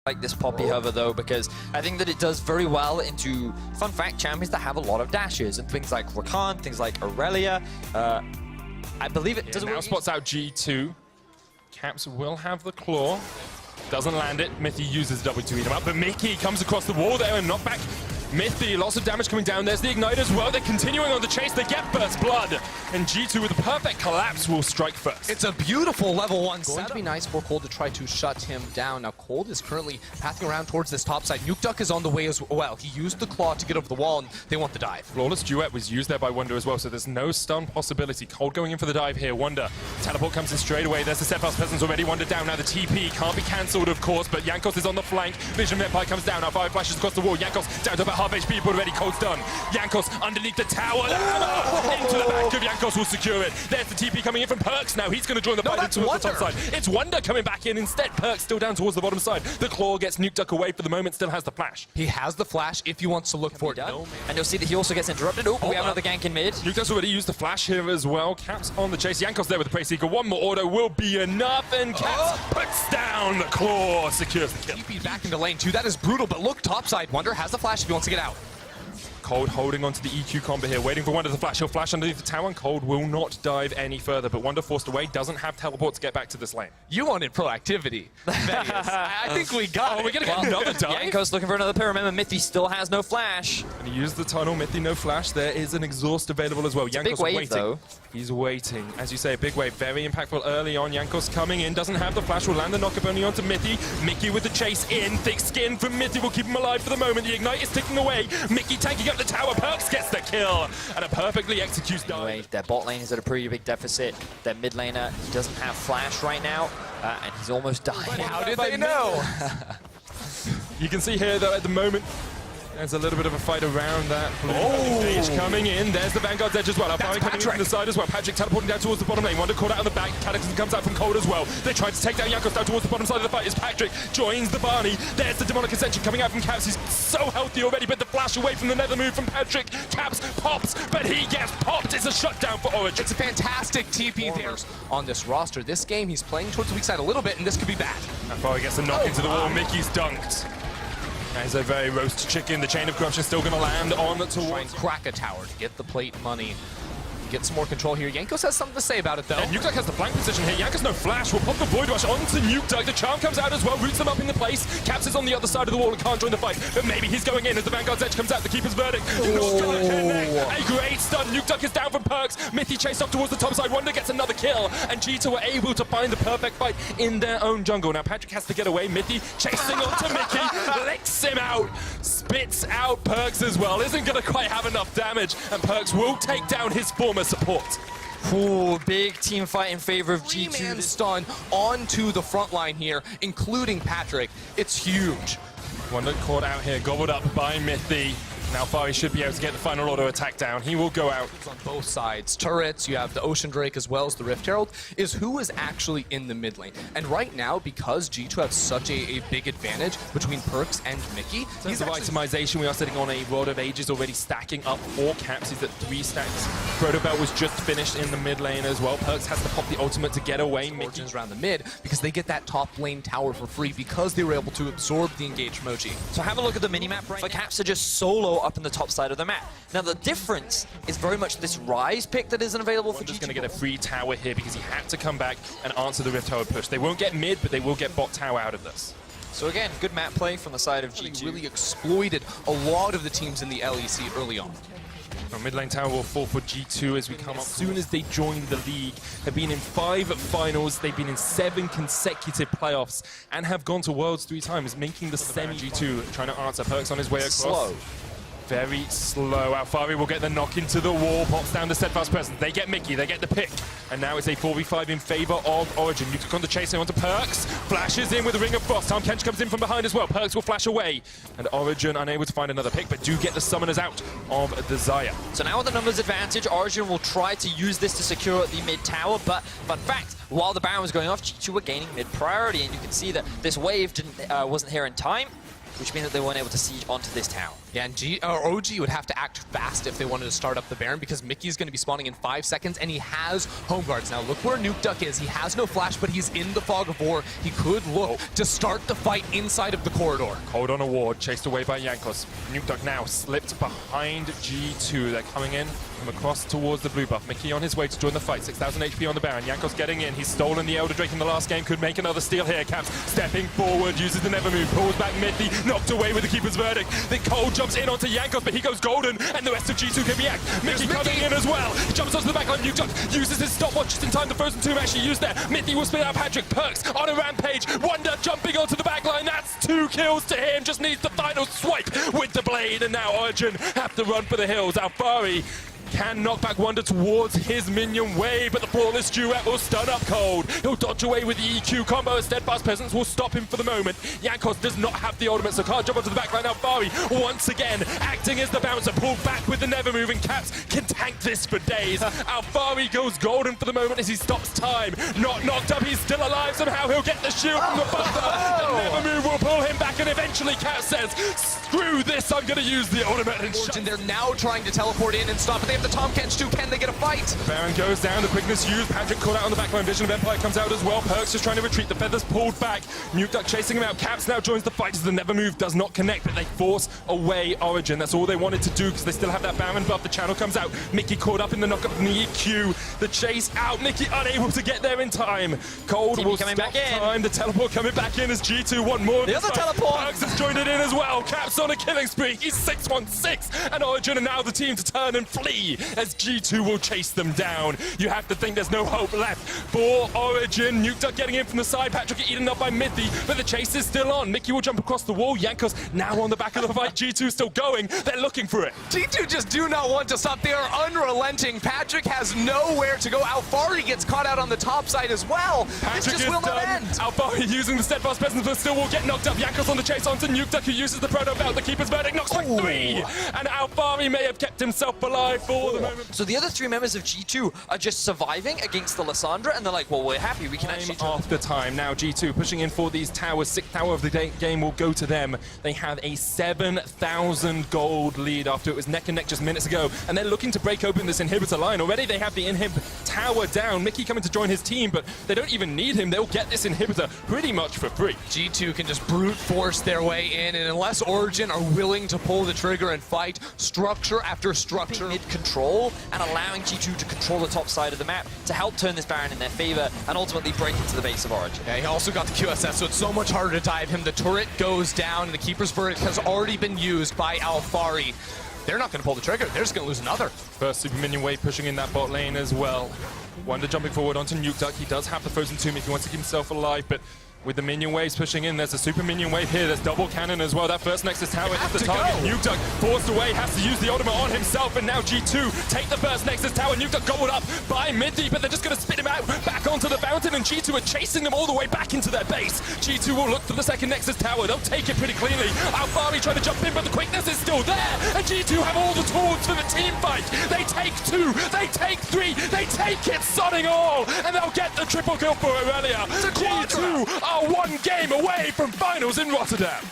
like this Poppy Hover though, because I think that it does very well into, fun fact, champions that have a lot of dashes and things like Rakan, things like Aurelia. I believe it does. Now spots out G2. Caps will have the claw. Doesn't land it. Mithy uses W to eat him up, but Mickey comes across the wall there and knocked back. Mithy, lots of damage coming down. There's the Ignite as well. They're continuing on the chase. They get first blood. And G2 with a perfect collapse will strike first. It's a beautiful level 1 setup. Going to be nice for Cold to try to shut him down. Now Cold is currently pathing around towards this top side. Nuke Duck is on the way as well. He used the claw to get over the wall and they want the dive. Flawless Duet was used there by Wonder as well, so there's no stun possibility. Cold going in for the dive here. Wonder. Teleport comes in straight away. There's the steadfast presence already. Wonder down. Now the TP can't be cancelled, of course, but Jankos is on the flank. Vision Vampire comes down. Now fire flashes across the wall. Jankos down to about half HP, but already Cold's done. Jankos underneath the tower. Into the back of Jankos will secure it. There's the TP coming in from Perks now. He's going to join the fight into the top side. It's Wonder coming back in instead. Perks still down towards the bottom side. The claw gets Nuke Duck away for the moment, still has the flash. He has the flash if he wants to look for it. And you'll see that he also gets interrupted. Oh, we have another gank in mid. Nuke Duck's already used the flash here as well. Caps on the chase. Jankos there with the Prey Seeker. One more auto will be enough, and Caps puts down the claw, secures the kill. TP back into lane 2. That is brutal, but look topside. Wonder has the flash if he wants to get out. Cold holding onto the EQ combo here, waiting for Wonder to flash. He'll flash underneath the tower, and Cold will not dive any further, but Wonder forced away, doesn't have teleport to get back to this lane. You wanted proactivity. I think we got it. We're going to get another dive. Jankos looking for another pair. Remember, Mithy still has no flash. And he used the tunnel. Mithy no flash. There is an exhaust available as well. It's Jankos wave, waiting. Though. He's waiting. As you say, a big wave. Very impactful early on. Jankos coming in. Doesn't have the flash. Will land the knockup only onto Mithy. Mickey with the chase in. Thick skin from Mithy will keep him alive for the moment. The Ignite is ticking away. Mickey tanking up the tower. Perks gets the kill. And it perfectly executes dive. Anyway, their bot lane is at a pretty big deficit. Their mid laner, he doesn't have flash right now. And he's almost dying. But how did they know? You can see here, though, at the moment, there's a little bit of a fight around that. Phage coming in. There's the Vanguard's edge as well. Alfari coming in from the side as well. Patrick teleporting down towards the bottom lane. Wonder caught out on the back. Cataclysm comes out from Cold as well. They tried to take down Jankos down towards the bottom side of the fight as Patrick joins the Barney. There's the Demonic Ascension coming out from Caps. He's so healthy already, but the flash away from the nether move from Patrick. Caps pops, but he gets popped. It's a shutdown for Origin. It's a fantastic TP there on this roster. This game, he's playing towards the weak side a little bit, and this could be bad. Alfari gets a knock into the wall. Mickey's dunked. As a very roast chicken, the Chain of Corruption still going to land on towards. Try and crack a tower to get the plate money. Get some more control here. Jankos has something to say about it, though. And Nuke Duck has the flank position here. Jankos no flash. Will pop the Void Rush onto Nuke Duck. The charm comes out as well, roots them up in the place. Caps is on the other side of the wall and can't join the fight. But maybe he's going in as the Vanguard's edge comes out. The Keeper's verdict. A great stun. Nuke Duck is down from Perks. Mithy chased off towards the top side. Wonder gets another kill. And G2 were able to find the perfect fight in their own jungle. Now Patrick has to get away. Mithy chasing onto Mickey. Licks him out. Spits out Perks as well. Isn't going to quite have enough damage. And Perks will take down his former support. Ooh, big team fight in favor of G2. 3-man stun onto the front line here, including Patrick. It's huge. Wonder caught out here, gobbled up by Mithy. Now Alfari should be able to get the final auto attack down. He will go out. On both sides. Turrets, you have the Ocean Drake as well as the Rift Herald, is who is actually in the mid lane. And right now, because G2 have such a big advantage between Perks and Mickey, he's the itemization. We are sitting on a Rod of Ages already stacking up 4 caps. He's at 3 stacks. Protobelt was just finished in the mid lane as well. Perks has to pop the ultimate to get away. Mickey's around the mid because they get that top lane tower for free because they were able to absorb the engaged Moji. So have a look at the minimap right now. The caps are just solo up in the top side of the map. Now the difference is very much this Rise pick that isn't available for G2. He's going to get a free tower here because he had to come back and answer the Rift Tower push. They won't get mid, but they will get bot tower out of this. So again, good map play from the side of G2. Really exploited a lot of the teams in the LEC early on. Our mid lane tower will fall for G2 as we come up. As soon as they joined the league, have been in 5 finals, they've been in 7 consecutive playoffs, and have gone to Worlds 3 times, making the semi. G2 trying to answer. Perks on his way across. Slow. Very slow. Alfari will get the knock into the wall, pops down the steadfast presence. They get Mickey, they get the pick. And now it's a 4v5 in favor of Origin. Nuke on the chasing onto Perks. Flashes in with a Ring of Frost. Tom Kench comes in from behind as well. Perks will flash away. And Origin unable to find another pick, but do get the summoners out of the Xayah. So now with the numbers advantage, Origin will try to use this to secure the mid tower, but fun fact, while the Baron was going off, G2 were gaining mid priority, and you can see that this wave wasn't here in time. which means that they weren't able to siege onto this tower. Yeah, and OG would have to act fast if they wanted to start up the Baron, because Mickey's going to be spawning in 5 seconds, and he has home guards. Now, look where Nuke Duck is. He has no flash, but he's in the fog of war. He could look to start the fight inside of the corridor. Cold on a ward, chased away by Jankos. Nuke Duck now slipped behind G2. They're coming in from across towards the blue buff. Mickey on his way to join the fight. 6,000 HP on the Baron. Jankos getting in. He's stolen the Elder Drake in the last game. Could make another steal here. Caps stepping forward, uses the never move, pulls back Mithy, knocked away with the Keeper's Verdict. Then Cole jumps in onto Jankos, but he goes golden, and the rest of G2 can react. Mickey coming in as well. He jumps onto the back line. Nuke Duck uses his stopwatch just in time. The Frozen Tomb actually used there. Mithy will spin out Patrick. Perks on a rampage. Wonder jumping onto the back line. That's 2 kills to him. Just needs the final swipe with the blade, and now Origin have to run for the hills. Alfari can knock back Wonder towards his minion wave, but the flawless duet will stun up Cold. He'll dodge away with the EQ combo. A Steadfast Presence will stop him for the moment. Jankos does not have the ultimate, so can't jump onto the backline. Alfari, once again, acting as the bouncer, pulled back with the never moving. Caps can tank this for days. Alfari goes golden for the moment as he stops time. Not knocked up, he's still alive. Somehow he'll get the shield from the buffer. The never move will pull him back, and eventually Caps says, screw this, I'm gonna use the ultimate. And they're now trying to teleport in and stop, but they have the Tom Kench too. Can they get a fight? Baron goes down, the quickness used. Patrick caught out on the backline. Vision of Empire comes out as well. Perks just trying to retreat. The feathers pulled back. Nuke Duck chasing him out. Caps now joins the fight as the never move does not connect, but they force away Origin. That's all they wanted to do because they still have that Baron buff. The channel comes out. Mickey caught up in the knockup from the EQ. The chase out. Mickey unable to get there in time. Cold will stop time. The teleport coming back in as G2 want more. The other teleport. Perks has joined it in as well. Caps on a killing spree. He's 616, and Origin are now the team to turn and flee as G2 will chase them down. You have to think there's no hope left for Origin. Nuke Duck getting in from the side. Patrick eaten up by Mithy, but the chase is still on. Mickey will jump across the wall. Jankos now on the back of the fight. G2 still going. They're looking for it. G2 just do not want to stop. They are unrelenting. Patrick has nowhere to go. Alfari gets caught out on the top side as well. Patrick this just will not end. Alfari using the Steadfast Presence, but still will get knocked up. Jankos on the chase onto Nuke Duck, who uses the Proto Belt. The Keeper's Verdict knocks back 3, and Alfari may have kept himself alive for the moment. So the other 3 members of G2 are just surviving against the Lysandra, and they're like, well, we're happy. We can actually... After time. Now G2 pushing in for these towers. 6th tower of the game will go to them. They have a 7,000 gold lead after it was neck and neck just minutes ago, and they're looking to break open this inhibitor line. Already they have the inhib tower down. Mickey coming to join his team, but they don't even need him. They'll get this inhibitor pretty much for free. G2 can just brute force their way in, and unless Origin are willing to pull the trigger and fight, structure after structure. Mid-control and allowing G2 to control the top side of the map to help turn this Baron in their favor and ultimately break into the base of Origin. Yeah, he also got the QSS, so it's so much harder to dive him. The turret goes down, and the Keeper's Verdict has already been used by Alfari. They're not going to pull the trigger. They're just going to lose another. First Super Minion wave pushing in that bot lane as well. Wonder jumping forward onto Nuke Duck. He does have the Frozen Tomb if he wants to keep himself alive, but with the minion waves pushing in, there's a super minion wave here. There's double cannon as well. That first Nexus tower is the target. Nuke Duck forced away, has to use the ultimate on himself, and now G2 take the first Nexus tower. Nuke Duck gobbled up by Mithy, but they're just going to spit him out back onto the fountain, and G2 are chasing them all the way back into their base. G2 will look for the second Nexus tower. They'll take it pretty cleanly. Alfari trying to jump in, but the quickness is still there, and G2 have all the tools for the team fight. They take 2, they take 3, they take it, sodding all, and they'll get the triple kill for Aurelia. G2 are 1 game away from finals in Rotterdam.